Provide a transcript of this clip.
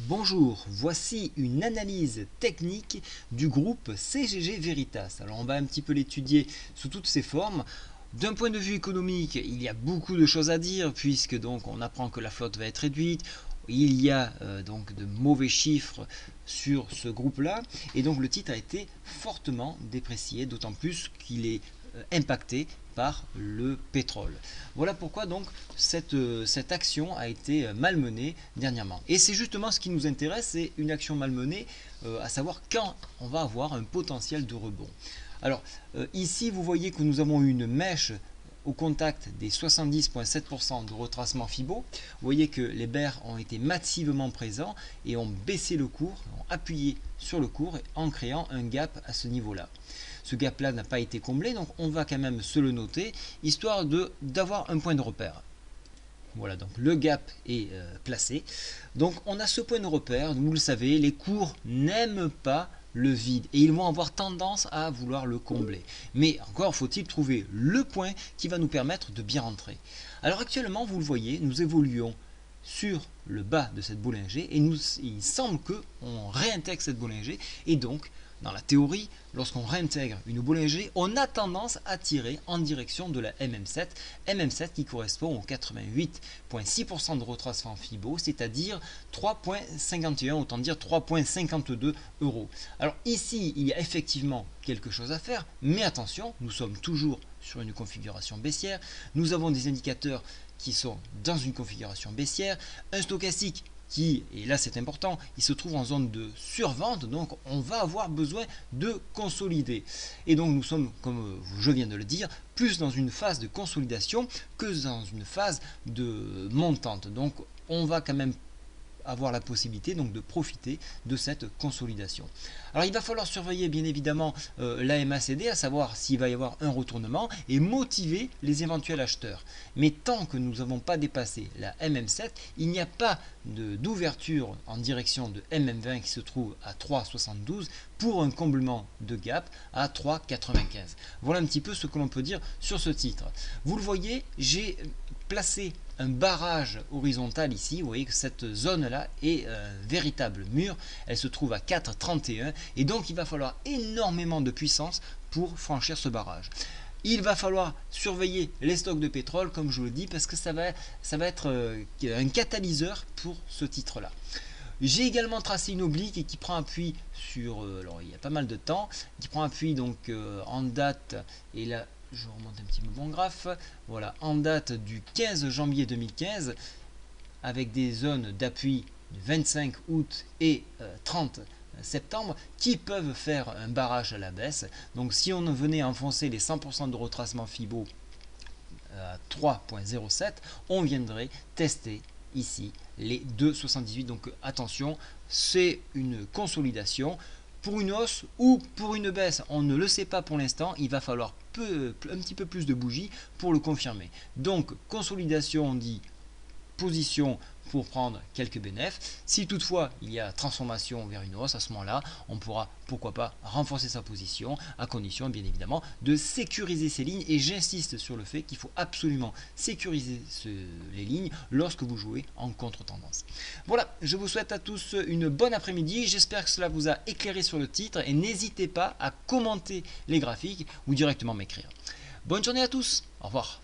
Bonjour, voici une analyse technique du groupe CGG Veritas. Alors on va un petit peu l'étudier sous toutes ses formes. D'un point de vue économique, il y a beaucoup de choses à dire puisque donc on apprend que la flotte va être réduite. Il y a donc de mauvais chiffres sur ce groupe-là et donc le titre a été fortement déprécié, d'autant plus qu'il est impacté par le pétrole. Voilà pourquoi donc cette action a été malmenée dernièrement. Et c'est justement ce qui nous intéresse, c'est une action malmenée, à savoir quand on va avoir un potentiel de rebond. Alors ici vous voyez que nous avons une mèche au contact des 70,7% de retracement Fibo. Vous voyez que les bears ont été massivement présents et ont baissé le cours, ont appuyé sur le cours en créant un gap à ce niveau-là. Ce gap-là n'a pas été comblé, donc on va quand même se le noter, histoire d'avoir un point de repère. Voilà, donc le gap est placé. Donc on a ce point de repère, vous le savez, les cours n'aiment pas le vide et ils vont avoir tendance à vouloir le combler. Mais encore faut-il trouver le point qui va nous permettre de bien rentrer. Alors actuellement, vous le voyez, nous évoluons sur le bas de cette boule G et il semble qu'on réintègre cette boule G et donc dans la théorie, lorsqu'on réintègre une boule G, on a tendance à tirer en direction de la MM7 qui correspond aux 88,6% de retracement Fibo, c'est-à-dire 3,51, autant dire 3,52 euros. Alors ici, il y a effectivement quelque chose à faire, mais attention, nous sommes toujours sur une configuration baissière, nous avons des indicateurs qui sont dans une configuration baissière, un stochastique qui, et là c'est important, il se trouve en zone de survente, donc on va avoir besoin de consolider. Et donc nous sommes, comme je viens de le dire, plus dans une phase de consolidation que dans une phase de montante. Donc on va quand même avoir la possibilité donc de profiter de cette consolidation. Alors il va falloir surveiller bien évidemment la MACD, à savoir s'il va y avoir un retournement et motiver les éventuels acheteurs. Mais tant que nous n'avons pas dépassé la MM7, il n'y a pas d'ouverture en direction de MM20 qui se trouve à 3,72 pour un comblement de gap à 3,95. Voilà un petit peu ce que l'on peut dire sur ce titre. Vous le voyez, j'ai placé un barrage horizontal ici. Vous voyez que cette zone là est un véritable mur, elle se trouve à 4,31 et donc il va falloir énormément de puissance pour franchir ce barrage. Il va falloir surveiller les stocks de pétrole, comme je vous le dis, parce que ça va être un catalyseur pour ce titre là. J'ai également tracé une oblique qui prend appui sur, alors il y a pas mal de temps, qui prend appui donc en date, et là je remonte un petit peu mon graphe, voilà, en date du 15 janvier 2015, avec des zones d'appui du 25 août et 30 septembre qui peuvent faire un barrage à la baisse. Donc si on venait enfoncer les 100% de retracement Fibo à 3,07, on viendrait tester ici les 2,78. Donc attention, c'est une consolidation pour une hausse ou pour une baisse, on ne le sait pas pour l'instant, il va falloir un petit peu plus de bougies pour le confirmer. Donc consolidation, on dit position pour prendre quelques bénéfices. Si toutefois il y a transformation vers une hausse, à ce moment-là, on pourra pourquoi pas renforcer sa position, à condition bien évidemment de sécuriser ses lignes. Et j'insiste sur le fait qu'il faut absolument sécuriser les lignes lorsque vous jouez en contre-tendance. Voilà, je vous souhaite à tous une bonne après-midi. J'espère que cela vous a éclairé sur le titre et n'hésitez pas à commenter les graphiques ou directement m'écrire. Bonne journée à tous, au revoir.